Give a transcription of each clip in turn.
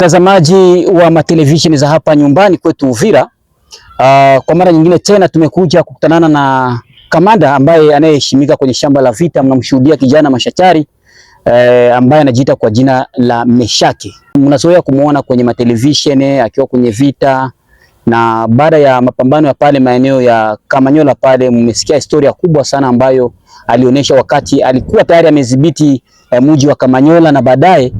Mtazamaji wa matelevisheni za hapa nyumbani kwetu Uvira, kwa mara nyingine tena tumekuja kukutanana na kamanda ambaye anayeheshimika kwenye shamba la vita. Mnamshuhudia kijana mashachari ambaye anajiita kwa jina la Meshaki. Mnazoea kumuona kwenye matelevisheni akiwa kwenye vita, na baada ya mapambano ya pale maeneo ya Kamanyola pale, mmesikia historia kubwa sana ambayo alionyesha wakati alikuwa tayari amedhibiti mji wa Kamanyola, na baadaye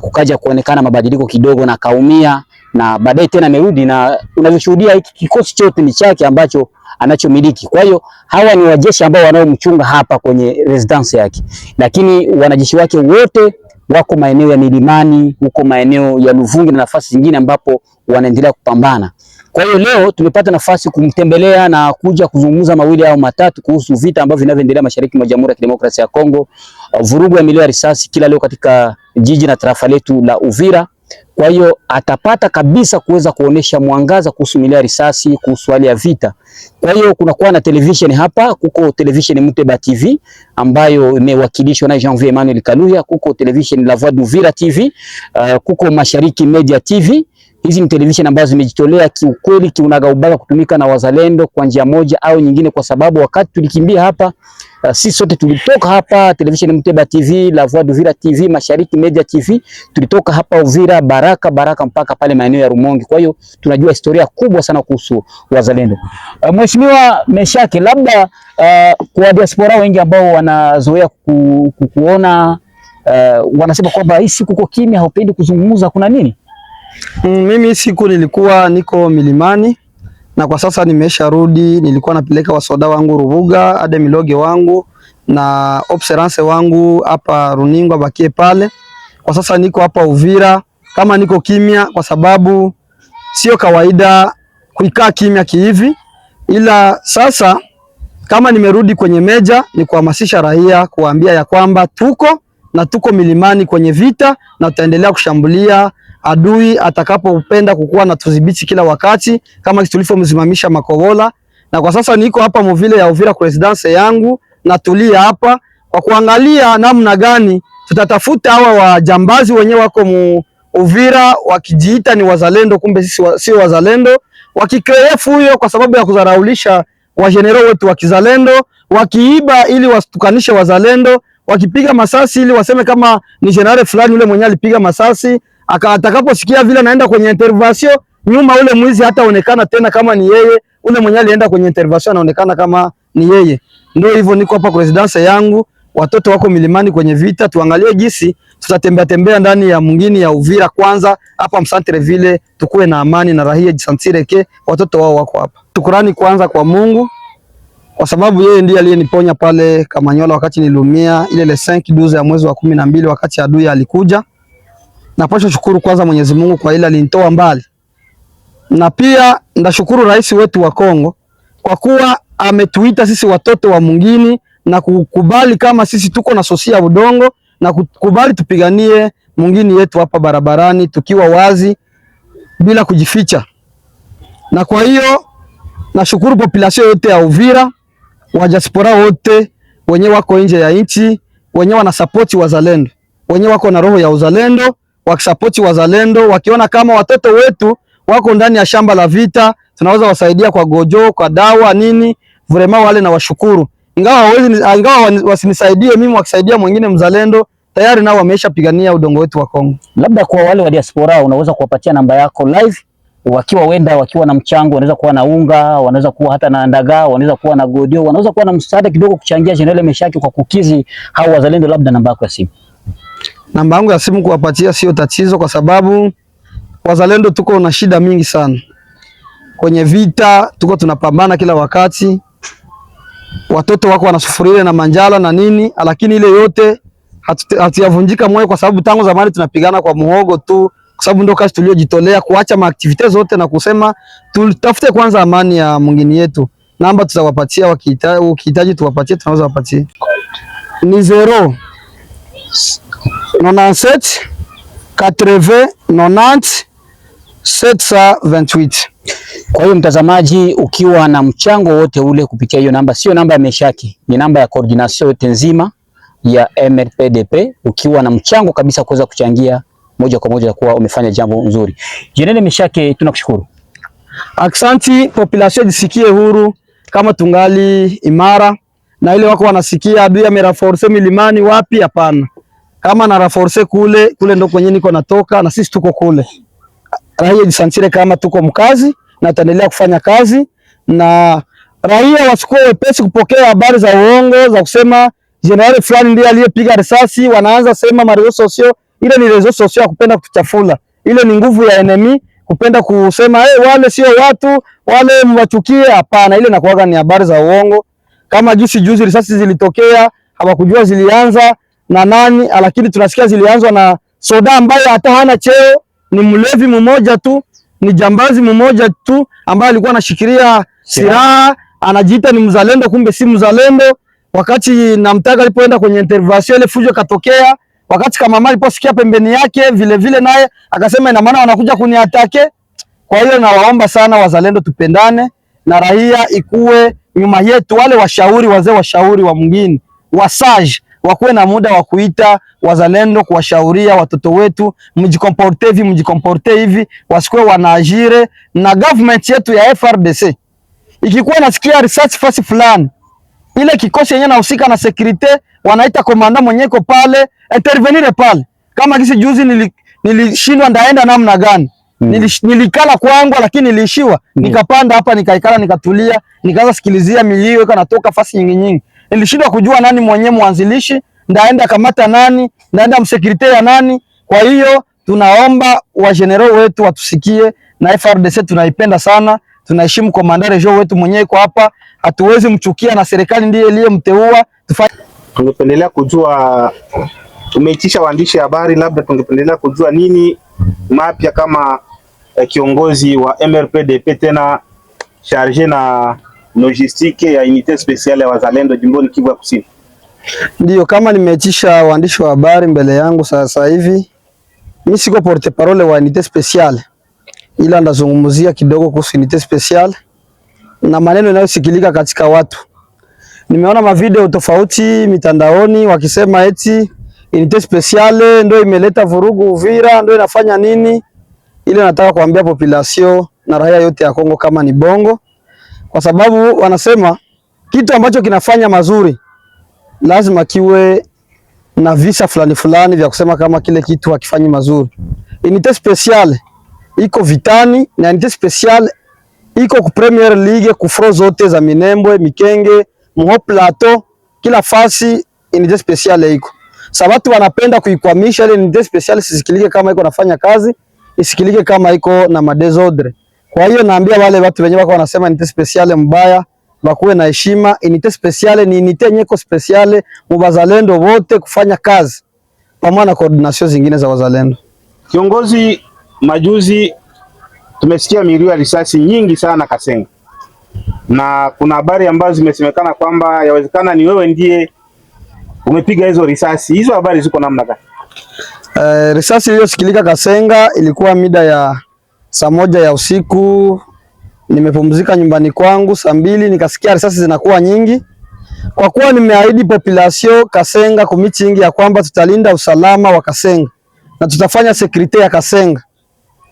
kukaja kuonekana mabadiliko kidogo na kaumia, na baadaye tena amerudi, na unavyoshuhudia hiki kikosi chote ni chake ambacho anachomiliki. Kwa hiyo hawa ni wajeshi ambao wanaomchunga hapa kwenye residence yake, lakini wanajeshi wake wote wako maeneo ya milimani, huko maeneo ya Luvungi na nafasi zingine ambapo wanaendelea kupambana. Kwa hiyo leo tumepata nafasi kumtembelea na kuja kuzungumza mawili au matatu kuhusu vita ambavyo vinavyoendelea mashariki mwa Jamhuri ya Kidemokrasia ya Kongo, vurugu ya milio ya risasi kila leo katika jiji na tarafa letu la Uvira. Kwa hiyo atapata kabisa kuweza kuonesha mwangaza kuhusu milio ya risasi, kuhusu hali ya vita. Kwa hiyo kunakuwa na television hapa, kuko television Muteba TV ambayo imewakilishwa na Jean-Vier Emmanuel Kaluya, kuko television La Voix d'Uvira TV, kuko Mashariki Media TV. Hizi ni television ambazo zimejitolea kiukweli kiunagaubaga kutumika na wazalendo kwa njia moja au nyingine, kwa sababu wakati tulikimbia hapa sisi sote tulitoka hapa television Muteba TV, La Voix d'Uvira TV, Mashariki Media TV, tulitoka hapa Uvira Baraka mpaka pale maeneo ya Rumonge. Kwa hiyo tunajua historia kubwa sana kuhusu wazalendo. Mheshimiwa Meshaki, labda kwa diaspora wengi ambao wanazoea kukuona wanasema kwamba hii siku uko kimya, haupendi kuzungumza, kuna nini? Mimi siku nilikuwa niko milimani na kwa sasa nimesha rudi. Nilikuwa napeleka wasoda wangu Rubuga, ade miloge wangu na observance wangu hapa Runingo bakie pale. Kwa sasa niko hapa Uvira kama niko kimya, kwa sababu sio kawaida kuikaa kimya kihivi, ila sasa kama nimerudi kwenye meja ni kuhamasisha raia, kuambia ya kwamba tuko milimani kwenye vita na tutaendelea kushambulia adui atakapopenda kukuwa na tudhibiti kila wakati kama tulivyomsimamisha Makobola. Na kwa sasa niko hapa mvile ya Uvira kwa residence yangu, na tulia hapa kwa kuangalia namna gani tutatafuta hawa wajambazi wenyewe wako Uvira wakijiita ni wazalendo, kumbe sisi sio wazalendo, wakikrefu huyo kwa sababu ya kudharaulisha wajenerali wetu wa kizalendo, wakiiba ili wasitukanishe wazalendo, wakipiga masasi ili waseme kama ni general fulani yule mwenye alipiga masasi. Atakaposikia vile naenda kwenye intervention, nyuma ule mwizi hataonekana tena kama ni yeye, ule mwenye alienda kwenye intervention anaonekana kama ni yeye. Ndio hivyo, niko hapa kwa residence yangu, watoto wako milimani kwenye vita. Tuangalie jinsi tutatembea ndani ya mwingine ya Uvira kwanza hapa msantre vile, tukue na amani na rahia jisantire watoto wao wako hapa. Shukrani kwanza kwa Mungu kwa sababu yeye ndiye aliyeniponya pale Kamanyola wakati nilumia ile le 5/12 ya mwezi wa 12 wakati adui alikuja. Napaswa shukuru kwanza Mwenyezi Mungu kwa ile alinitoa mbali. Na pia ndashukuru rais wetu wa Kongo kwa kuwa ametuita sisi watoto wa mwingine na kukubali kama sisi tuko na sosia udongo, na kukubali tupiganie mwingine yetu hapa barabarani tukiwa wazi bila kujificha. Na kwa hiyo nashukuru population yote ya Uvira, wajaspora wote wenye wako nje ya nchi, wenye wana support wazalendo, wenye wako na roho ya uzalendo, wakisapoti wazalendo, wakiona kama watoto wetu wako ndani ya shamba la vita, tunaweza wasaidia kwa gojo, kwa dawa nini, vraiment wale na washukuru. Ingawa wasinisaidie mimi, wakisaidia mwingine mzalendo, tayari nao wameisha pigania udongo wetu wa Kongo. Labda kwa wale wa diaspora unaweza kuwapatia namba yako live, wakiwa na mchango, wanaweza kuwa na unga, wanaweza kuwa hata na ndaga, wanaweza kuwa na godio, wanaweza kuwa na msaada kidogo kuchangia General Meshaki kwa kukizi hao wazalendo. Labda namba yako ya simu. Namba yangu ya simu kuwapatia sio tatizo, kwa sababu wazalendo tuko na shida mingi sana kwenye vita, tuko tunapambana kila wakati, watoto wako wanasufuria na manjala na nini, lakini ile yote hatuyavunjika moyo, kwa sababu tangu zamani tunapigana kwa muhogo tu, kwa sababu ndio kazi tuliojitolea kuacha maaktivite zote na kusema tutafute kwanza amani ya mwingine yetu. Namba tutawapatia, wakihitaji tuwapatie, tunaweza wapatie. Ni 0 97 80 90 728. Kwa hiyo mtazamaji, ukiwa na mchango wote ule kupitia hiyo namba, sio namba ya Meshaki, ni namba ya coordination yote nzima ya MRPDP. Ukiwa na mchango kabisa kuweza kuchangia moja kwa moja kuwa umefanya jambo nzuri. Jenerali Meshaki, tunakushukuru. Aksanti, population jisikie huru kama tungali imara, na ile wako wanasikia adui ameraforce milimani wapi? Hapana, kama na raforce kule ndo kwenye niko natoka, na sisi tuko kule. Raia jisantire kama tuko mkazi na tutaendelea kufanya kazi, na raia wasikuwe wepesi kupokea habari za uongo za kusema generali fulani ndiye aliyepiga risasi. Wanaanza sema marezo sosio, ile ni rezo sosio ya kupenda kutuchafula, ile ni nguvu ya enemy kupenda kusema wale sio watu wale mwachukie. Hapana, ile nakuaga ni habari za uongo. Kama juzi risasi zilitokea, hawakujua zilianza na nani, lakini tunasikia zilianzwa na soda ambaye hata hana cheo, ni mlevi mmoja tu, ni jambazi mmoja tu ambaye alikuwa anashikilia silaha, anajiita ni mzalendo, kumbe si mzalendo. Wakati Namtaga alipoenda kwenye intervention ile fujo katokea, wakati kama mama aliposikia pembeni yake vile naye akasema ina maana wanakuja kuniatake. Kwa hiyo nawaomba sana wazalendo tupendane na raia ikuwe nyuma yetu. Wale washauri, wazee washauri wa mwingine, wasage wakuwe na muda wa kuita wazalendo kuwashauria watoto wetu, mjikomporte hivi, wasikuwe wanaajire. Na government yetu ya FRDC ikikuwa nasikia risasi fasi fulani, ile kikosi yenyewe nahusika na security wanaita komanda mwenyeko pale, intervenire pale. Kama kisi juzi nilishindwa ndaenda namna gani? Nilikala kwangu lakini nilishiwa. Nikapanda hapa nikaikala nikatulia, nikaanza sikilizia milio kanatoka fasi nyingi. Nilishindwa kujua nani mwenye mwanzilishi, ndaenda kamata nani, ndaenda msekirite ya nani. Kwa hiyo tunaomba wa general wetu watusikie, na FRDC tunaipenda sana, tunaheshimu komanda region wetu mwenyewe kwa hapa, hatuwezi mchukia na serikali ndiye iliyemteua. Tungependelea kujua, tumeitisha waandishi habari, labda tungependelea kujua nini mapya kama kiongozi wa MRPDP tena charge na logistique ya unité spéciale ya wazalendo jimboni Kivu ya Kusini. Ndio, kama nimeitisha waandishi wa habari mbele yangu sasa hivi, mimi siko porte parole wa unité spéciale, ila ndazungumzia kidogo kuhusu unité spéciale na maneno yanayosikilika katika watu. Nimeona mavideo tofauti mitandaoni wakisema eti unité spéciale ndio imeleta vurugu Uvira, ndio inafanya nini. Ile nataka kuambia population na raia yote ya Kongo kama ni bongo, kwa sababu wanasema kitu ambacho kinafanya mazuri lazima kiwe na visa fulani vya kusema kama kile kitu hakifanyi mazuri. Unité spéciale iko vitani na unité spéciale iko ku Premier League, ku fro zote za Minembwe, Mikenge, Mho Plateau, kila fasi unité spéciale iko. Sababu wanapenda kuikwamisha ile unité spéciale sisikilike kama iko nafanya kazi, isikilike kama iko na madesordre. Kwa hiyo naambia wale watu wenyewe wako wanasema unité spéciale mbaya, bakuwe na heshima. Unité spéciale ni unité nyeko spéciale mubazalendo wote kufanya kazi pamoja na coordination zingine za wazalendo. Kiongozi, majuzi tumesikia milio ya risasi nyingi sana Kasenga, na kuna habari ambazo zimesemekana kwamba yawezekana ni wewe ndiye umepiga hizo risasi. Hizo habari ziko namna gani? Risasi iliyosikilika Kasenga ilikuwa mida ya saa 1 ya usiku. Nimepumzika nyumbani kwangu saa 2, nikasikia risasi zinakuwa nyingi. Kwa kuwa nimeahidi population Kasenga kumitingi ya kwamba tutalinda usalama wa Kasenga na tutafanya security ya Kasenga,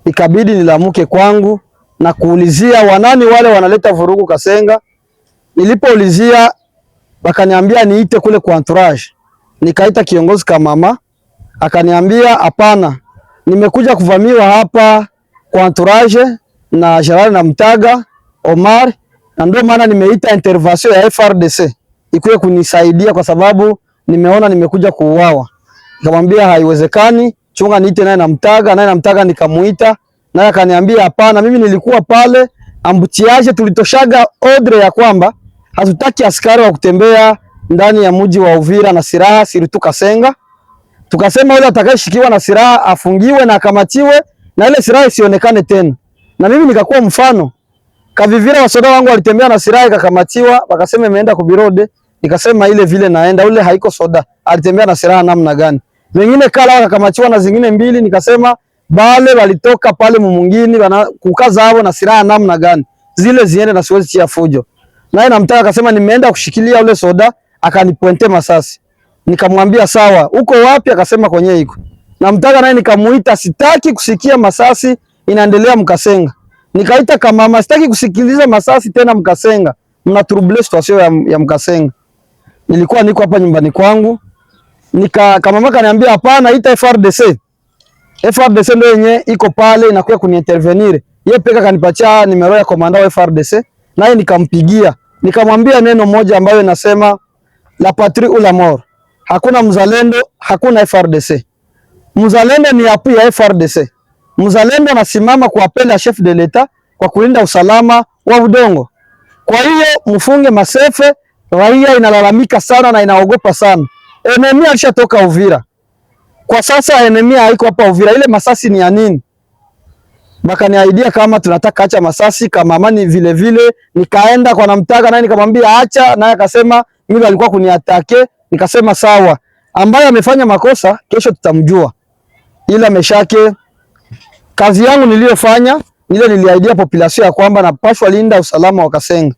ikabidi nilamuke kwangu na kuulizia wanani wale wanaleta vurugu Kasenga. Nilipoulizia wakaniambia niite kule kwa entourage. Nikaita kiongozi kama mama, akaniambia hapana, nimekuja kuvamiwa hapa kwa entourage na General Namtaga Omar, na ndio maana nimeita intervention ya FRDC ikuye kunisaidia kwa sababu nimeona nimekuja kuuawa. Nikamwambia haiwezekani, chunga niite naye Namtaga nikamuita, naye akaniambia hapana, mimi nilikuwa pale ambutiaje, tulitoshaga ordre ya kwamba hatutaki askari wa kutembea ndani ya mji wa Uvira na silaha siritu Kasenga. Tukasema yule atakayeshikiwa na silaha afungiwe na akamatiwe na ile silaha isionekane tena. Na mimi nikakuwa mfano. Kavivira wasoda wangu walitembea na silaha ikakamatiwa, wakasema imeenda kubirode. Nikasema ile vile naenda, ule haiko soda. Alitembea na silaha namna gani? Wengine kala wakakamatiwa na zingine 2, nikasema bale walitoka pale mumungini kukaza hao na silaha namna gani zile ziende na siwezi chia fujo. Naye namtaka akasema nimeenda kushikilia ule soda, akanipointe masasi. Nikamwambia sawa, uko wapi? Akasema kwenye iko. Namtaka naye nikamuita, sitaki kusikia masasi inaendelea Mkasenga. Nikaita kama mama, sitaki kusikiliza masasi tena Mkasenga. Mna trouble situation ya Mkasenga. Nilikuwa niko hapa nyumbani kwangu. Kama mama kaniambia hapana, ita FRDC. FRDC ndio yenye iko pale inakuja kuniintervenir. Yeye peka kanipatia nimero ya komanda wa FRDC, naye nikampigia. Nikamwambia neno moja ambayo inasema la patrie ou la mort. Hakuna mzalendo, hakuna FRDC. Mzalendo ni apu ya FRDC. Mzalendo anasimama kwa apeli ya chef de l'etat kwa kulinda usalama wa udongo. Kwa hiyo mfunge masefe, raia inalalamika sana na inaogopa sana. Enemy alishatoka Uvira. Kwa sasa enemy haiko hapa Uvira. Ile masasi ni ya nini? Bakaniaidia kama tunataka acha masasi kama amani vile vile. Nikaenda kwa namtaka naye nikamwambia acha, naye akasema mimi alikuwa kuniatake. Nikasema sawa. Ambaye amefanya makosa kesho tutamjua. Ila meshake kazi yangu niliyofanya ile niliaidia population ya kwamba napashwa linda usalama wa Kasenga.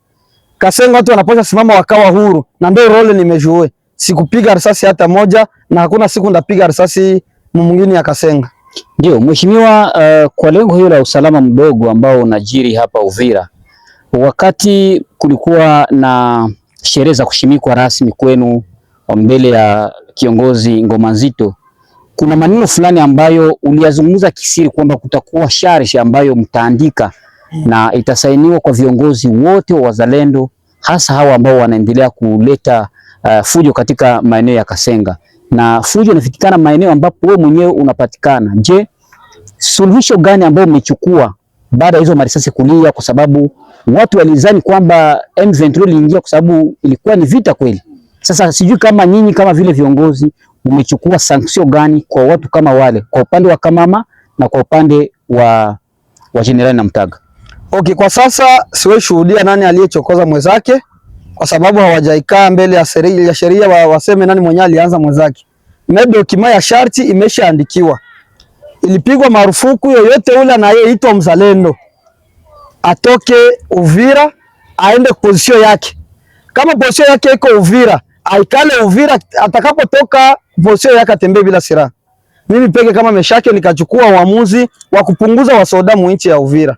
Kasenga watu wanapaswa simama wakawa huru, na ndio role nimejue. Sikupiga risasi hata moja na hakuna siku ndapiga risasi mwingine ya Kasenga. Ndio mheshimiwa, kwa lengo hilo la usalama mdogo ambao unajiri hapa Uvira, wakati kulikuwa na sherehe za kushimikwa rasmi kwenu mbele ya kiongozi Ngoma Nzito, kuna maneno fulani ambayo uliyazungumza kisiri kwamba kutakuwa sharisha ambayo mtaandika na itasainiwa kwa viongozi wote wa wazalendo, hasa hawa ambao wanaendelea kuleta fujo katika maeneo ya Kasenga, na fujo inafikikana maeneo ambapo wewe mwenyewe unapatikana. Je, suluhisho gani ambayo umechukua baada ya hizo marisasi kulia? Kwa sababu watu walizani kwamba M23 iliingia kwa sababu ilikuwa ni vita kweli. Sasa sijui kama nyinyi kama vile viongozi umechukua sanction gani kwa watu kama wale, kwa upande wa Kamama na kwa upande wa General Namtaga? Okay, kwa sasa siwe shuhudia nani aliyechokoza mwenzake, kwa sababu hawajaikaa mbele ya sheria waseme nani mwenye alianza mwenzake. Dokima ya sharti imeshaandikiwa. Ilipigwa marufuku yoyote ule anayeitwa mzalendo atoke Uvira aende position yake. Kama position yake iko Uvira, aikale Uvira, atakapotoka position yake atembee bila silaha. Mimi peke kama Meshake nikachukua uamuzi wa kupunguza wasoda mu nchi ya Uvira.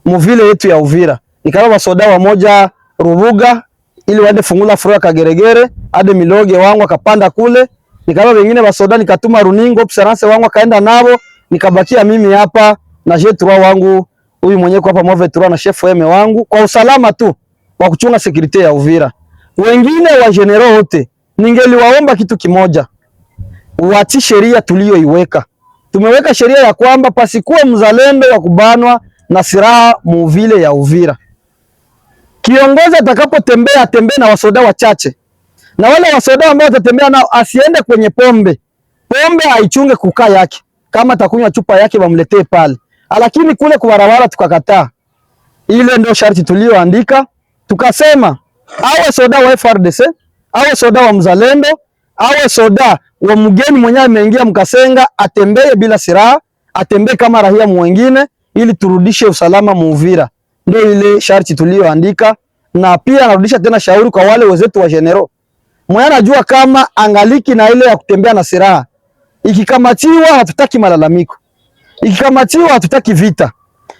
Muvile yetu ya Uvira. Nikawa wasoda wa moja Rubuga ili waende fungula furua Kageregere, hadi Miloge wangu akapanda kule. Nikawa wengine wasoda nikatuma Runingo Observance wangu akaenda nabo, nikabakia mimi hapa na J3 wangu, huyu mwenyewe kwa hapa Move 3 na chef weme wangu kwa usalama tu wa kuchunga security ya Uvira. Wengine wa general wote ningeliwaomba kitu kimoja. Uachi sheria tuliyoiweka. Tumeweka sheria ya kwamba pasikuwa mzalendo wa kubanwa na silaha muvile ya Uvira. Kiongozi atakapotembea atembee na wasoda wachache. Na wale wasoda ambao watatembea nao asiende kwenye pombe. Pombe haichunge kukaa yake. Kama atakunywa chupa yake bamletee pale. Lakini kule kwa barabara tukakataa. Ile ndio sharti tuliyoandika. Tukasema awe soda wa FRDC, awe soda wa mzalendo, awe soda wa mgeni mwenye ameingia Mkasenga atembee bila silaha, atembee kama raia mwingine ili turudishe usalama Uvira. Ndio ile sharti tuliyoandika, na pia narudisha tena shauri kwa wale wenzetu wa general. Mwenye anajua kama angaliki na ile ya kutembea na silaha. Ikikamatiwa hatutaki malalamiko. Ikikamatiwa hatutaki vita.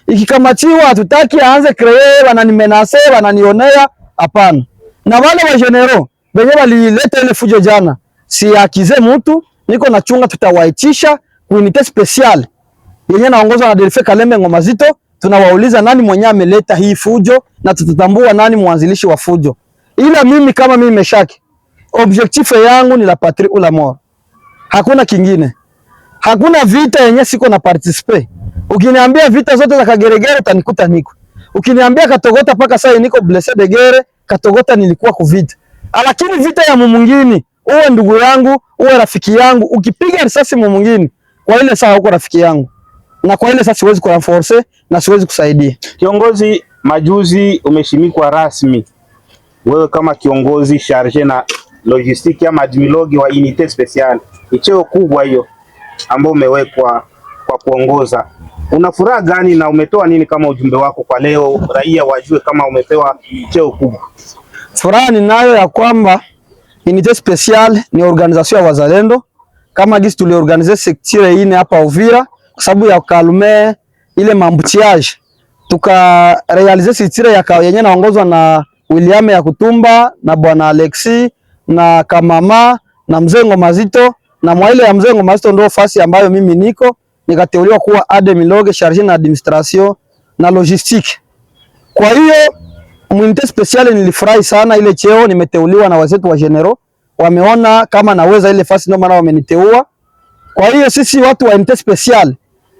Ikikamatiwa hatutaki aanze kree wananimenase wananionea, hapana. Na wale wa general wenye walileta ile fujo jana, si akize mtu, niko nachunga tutawaitisha unité special yenye naongozwa na Delfe Kalembe Ngoma Nzito. Tunawauliza nani mwenye ameleta hii fujo na tutatambua nani mwanzilishi wa fujo. Ila mimi kama mimi Meshake, objectif yangu ni la patrie ou la mort. Hakuna kingine. Hakuna vita yenye siko na participate. Ukiniambia vita zote za Kageregere utanikuta niko. Ukiniambia Katogota paka sasa niko blessé de guerre, Katogota nilikuwa kuvita. Lakini vita ya mwingine, uwe ndugu yangu, uwe rafiki yangu, ukipiga risasi mwingine, kwa ile saa uko rafiki yangu. Na kwa ile saa siwezi kurenforce na siwezi kusaidia. Kiongozi, majuzi umeshimikwa rasmi. Wewe kama kiongozi charge na logistique ya admilogi wa unité special. Icheo kubwa hiyo ambao umewekwa kwa kuongoza. Una furaha gani na umetoa nini kama ujumbe wako kwa leo, raia wajue kama umepewa cheo kubwa? Furaha ninayo ya kwamba Unité Speciale ni organisation ya wazalendo kama gisi tuliorganize secteur ine hapa Uvira kwa sababu ya kalme ile mambutiage, tuka realize secteur ya yenye naongozwa na William ya Kutumba na bwana Alexi na Kamama na mzee Ngomazito, na mwaile ya mzee Ngomazito ndio fasi ambayo mimi niko nikateuliwa kuwa Ade Miloge chargé na administration na logistique. Kwa hiyo Unité Speciale nilifurahi sana ile cheo nimeteuliwa na wazetu wa general, wameona kama naweza ile fasi ndio maana wameniteua. Kwa hiyo sisi watu wa Unité Speciale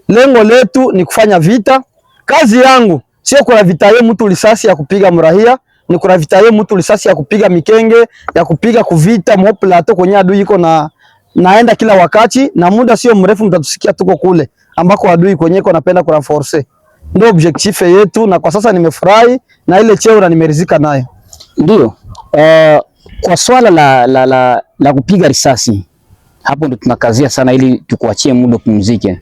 lengo letu ni kufanya vita. Kazi yangu sio kuna vita yeye mtu risasi ya kupiga mrahia, ni kuna vita yeye mtu risasi ya kupiga mikenge, ya kupiga kuvita moplato kwenye adui iko na naenda kila wakati, na muda sio mrefu mtatusikia tuko kule ambako adui kwenye iko napenda ku renforcer. Ndio objectif yetu, na kwa sasa nimefurahi na ile cheo na nimeridhika nayo. Ndio. Kwa swala la kupiga risasi hapo ndo tunakazia sana ili tukuachie muda pumzike.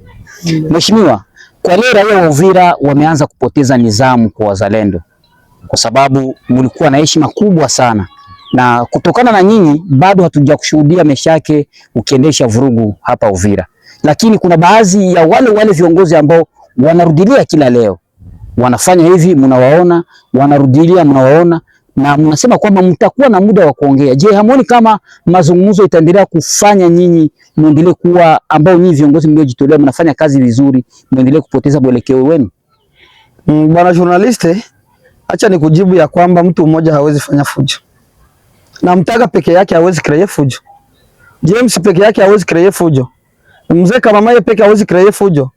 Mheshimiwa, kwa leo raia wa Uvira wameanza kupoteza nidhamu kwa wazalendo kwa sababu mlikuwa na heshima kubwa sana, na kutokana na nyinyi bado hatuja kushuhudia Meshake ukiendesha vurugu hapa Uvira, lakini kuna baadhi ya wale viongozi ambao wanarudilia kila leo, wanafanya hivi, mnawaona, wanarudilia, mnawaona, na mnasema kwamba mtakuwa na muda wa kuongea. Je, hamuoni kama mazungumzo itaendelea kufanya nyinyi muendelee kuwa ambao nyinyi viongozi mliojitolea mnafanya kazi vizuri, muendelee kupoteza mwelekeo wenu? Bwana journaliste, acha nikujibu ya kwamba mtu mmoja hawezi fanya fujo, na Mtaga peke yake hawezi create fujo, James peke yake hawezi create fujo, mzee Kamamaye peke hawezi create fujo,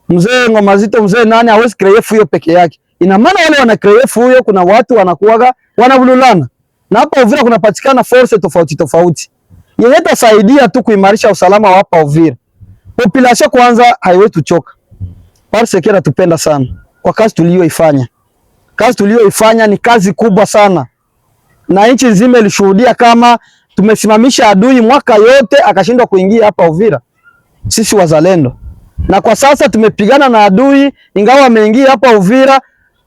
mzee Ngomazito, mzee nani hawezi create fujo peke yake. Ina maana wale wana create fujo, kuna watu wanakuaga wanavululana, na hapa Uvira kunapatikana force tofauti tofauti yenye itasaidia tu kuimarisha usalama wa hapa Uvira. Population kwanza haiwezi tuchoka, parce que tupenda sana kwa kazi tuliyoifanya. Kazi tuliyoifanya ni kazi kubwa sana, na nchi nzima ilishuhudia kama tumesimamisha adui mwaka yote akashindwa kuingia hapa Uvira, sisi wazalendo. Na kwa sasa tumepigana na adui ingawa ameingia hapa Uvira,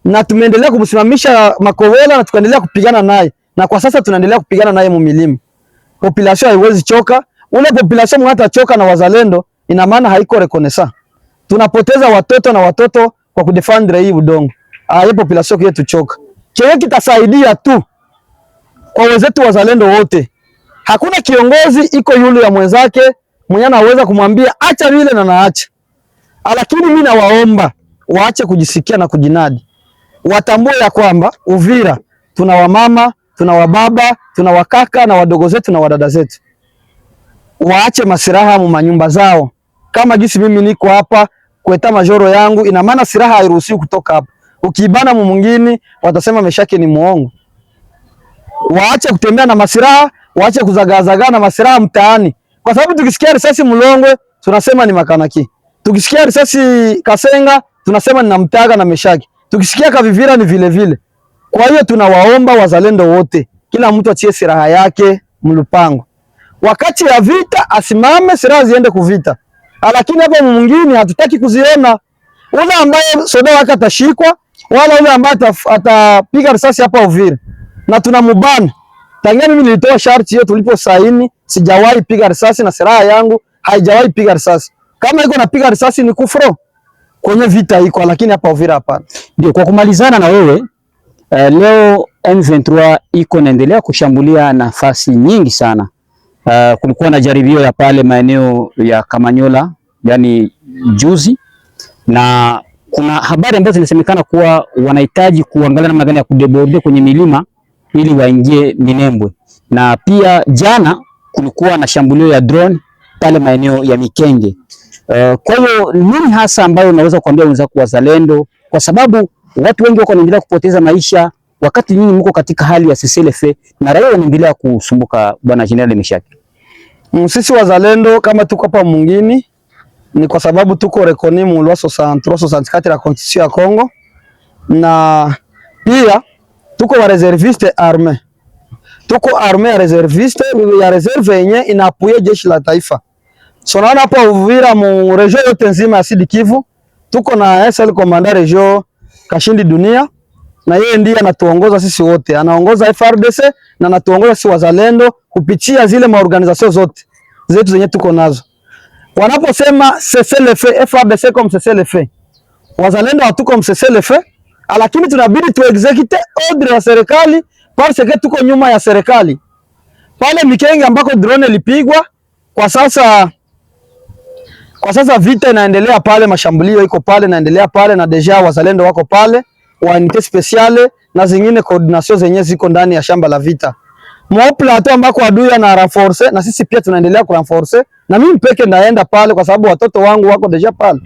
na tumeendelea kumsimamisha Makovola na tukaendelea kupigana naye, na kwa sasa tunaendelea kupigana naye mumilima. Population haiwezi choka, ule population mwata choka na wazalendo, ina maana haiko reconnaissant. Tunapoteza watoto na watoto kwa kudefendre hii udongo. Hiyo population yetu choka. Chenye kitasaidia tu kwa wenzetu wazalendo wote. Hakuna kiongozi iko yule ya mwenzake mwenye anaweza kumwambia acha vile na naacha. Lakini mimi nawaomba waache kujisikia na kujinadi. Watambue ya kwamba Uvira tuna wamama, tuna wababa, tuna wakaka na wadogo zetu na wadada zetu. Waache masiraha mu manyumba zao. Kama jinsi mimi niko hapa kueta majoro yangu, ina maana siraha hairuhusiwi kutoka hapa. Ukibana mu mwingine watasema Meshake ni muongo. Waache kutembea na masiraha, waache kuzagazaga na masiraha mtaani. Kwa sababu tukisikia risasi Mlongwe tunasema ni Makanaki. Tukisikia risasi Kasenga tunasema ni Namtaga na Meshake. Tukisikia Kavivira ni vile vile. Kwa hiyo tunawaomba wazalendo wote, kila mtu achie silaha yake mlupango. Wakati ya vita asimame, silaha ziende kuvita. Lakini hapa mwingine hatutaki kuziona. Ule ambaye soda wake atashikwa, wala ule ambaye atapiga risasi hapa Uvira. Na tunamubana. Tangia mimi nilitoa sharti hiyo tulipo saini, sijawahi piga risasi na silaha yangu haijawahi piga risasi. Kama iko napiga risasi ni kufro kwenye vita iko, lakini hapa Uvira hapana. Ndio, kwa kumalizana na wewe, leo M23 iko naendelea kushambulia nafasi nyingi sana. Kulikuwa na jaribio ya pale maeneo ya Kamanyola, yani juzi, na kuna habari ambazo zinasemekana kuwa wanahitaji kuangalia namna gani ya kudeborde kwenye milima ili waingie Minembwe, na pia jana kulikuwa na shambulio ya drone pale maeneo ya Mikenge. Kwa hiyo nini hasa ambayo unaweza kuambia wenzako wazalendo, kwa sababu watu wengi wako wanaendelea kupoteza maisha wakati nyinyi mko katika hali ya siselefe na raia wanaendelea kusumbuka? Bwana General Meshake, sisi wazalendo kama tuko hapa mwingine ni kwa sababu tuko rekoni mu loi 63 la Constitution ya Congo, na pia tuko wa reserviste arme. Tuko arme ya reserviste ya reserve yenye inaapuye jeshi la taifa. So naona hapa Uvira mu region yote nzima ya Sud Kivu tuko na SL Commandant region Kashindi Dunia, na yeye ndiye anatuongoza sisi wote. Anaongoza FRDC na anatuongoza sisi wazalendo kupitia zile maorganizasyon zote zetu zenye tuko nazo. Wanaposema cessez-le-feu, FRDC comme cessez-le-feu, wazalendo hatuko cessez-le-feu, lakini tunabidi tu execute ordre ya serikali parce que tuko nyuma ya serikali. Pale Mikenge ambako drone ilipigwa, kwa sasa vita inaendelea pale, mashambulio iko pale inaendelea pale, na deja wazalendo wako pale, wa unité spéciale na zingine coordination zenye ziko ndani ya shamba la vita. Mwa plateau ambako adui ana renforcer, na sisi pia tunaendelea ku renforcer, na mimi peke naenda pale kwa sababu watoto wangu wako deja pale.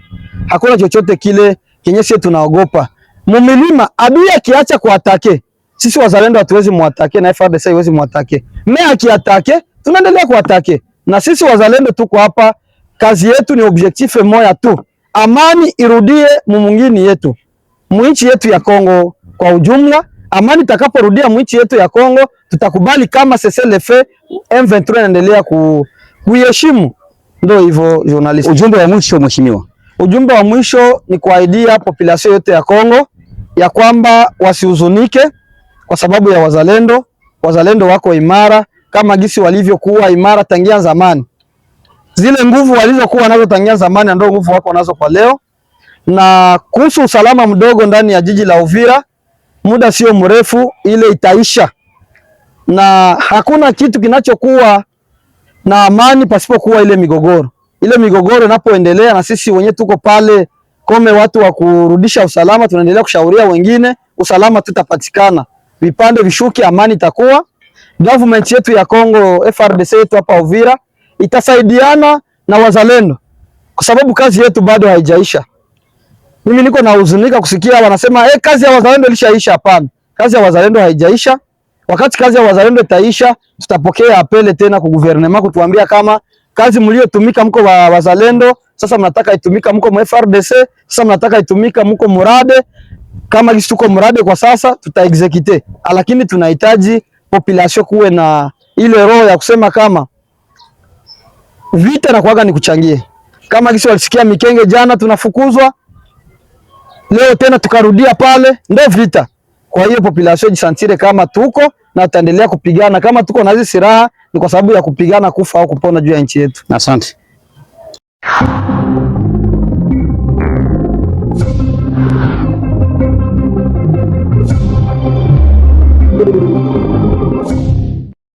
Hakuna chochote kile kenye sisi tunaogopa. Mumilima adui akiacha kuatake, sisi wazalendo hatuwezi muatake na FRDC haiwezi muatake. Mimi akiatake, tunaendelea kuatake. Na sisi wazalendo tuko hapa, kazi yetu ni objectif moja tu. Amani irudie mumungini yetu. Muinchi yetu ya Kongo kwa ujumla, amani takaporudia muinchi yetu ya Kongo, tutakubali kama cessez-le-feu M23 inaendelea kuiheshimu. Ndio hivyo journalist. Ujumbe wa mwisho mheshimiwa. Ujumbe wa mwisho ni kuaidia population yote ya Kongo ya kwamba wasihuzunike kwa sababu ya wazalendo. Wazalendo wako imara kama gisi walivyokuwa imara tangia zamani. Zile nguvu walizokuwa nazo tangia zamani ndio nguvu wako nazo kwa leo. Na kuhusu usalama mdogo ndani ya jiji la Uvira, muda sio mrefu ile itaisha. Na hakuna kitu kinachokuwa na amani pasipokuwa ile migogoro. Ile migogoro inapoendelea, na sisi wenyewe tuko pale kome watu wa kurudisha usalama, tunaendelea kushauria wengine, usalama tutapatikana. Vipande vishuki, amani itakuwa. Government yetu ya Kongo, FRDC yetu hapa Uvira itasaidiana na wazalendo kwa sababu kazi yetu bado haijaisha. Mimi niko na huzunika kusikia wanasema kazi ya wazalendo ilishaisha. Hapana, kazi ya wazalendo haijaisha. Wakati kazi ya wazalendo itaisha, tutapokea apele tena kwa gouvernement kutuambia kama kazi mliotumika mko wa wazalendo, sasa mnataka itumika mko mu FRDC, sasa mnataka itumika mko murade. Kama gisi tuko murade kwa sasa, tutaexecute. Lakini tunahitaji population kuwe na ile roho ya kusema kama vita na kuaga ni kuchangie. Kama gisi walisikia Mikenge jana tunafukuzwa, leo tena tukarudia pale, ndio vita. Kwa hiyo population jisantire kama tuko na tutaendelea kupigana. Kama tuko na hizi silaha ni kwa sababu ya kupigana kufa au kupona juu ya nchi yetu. Asante.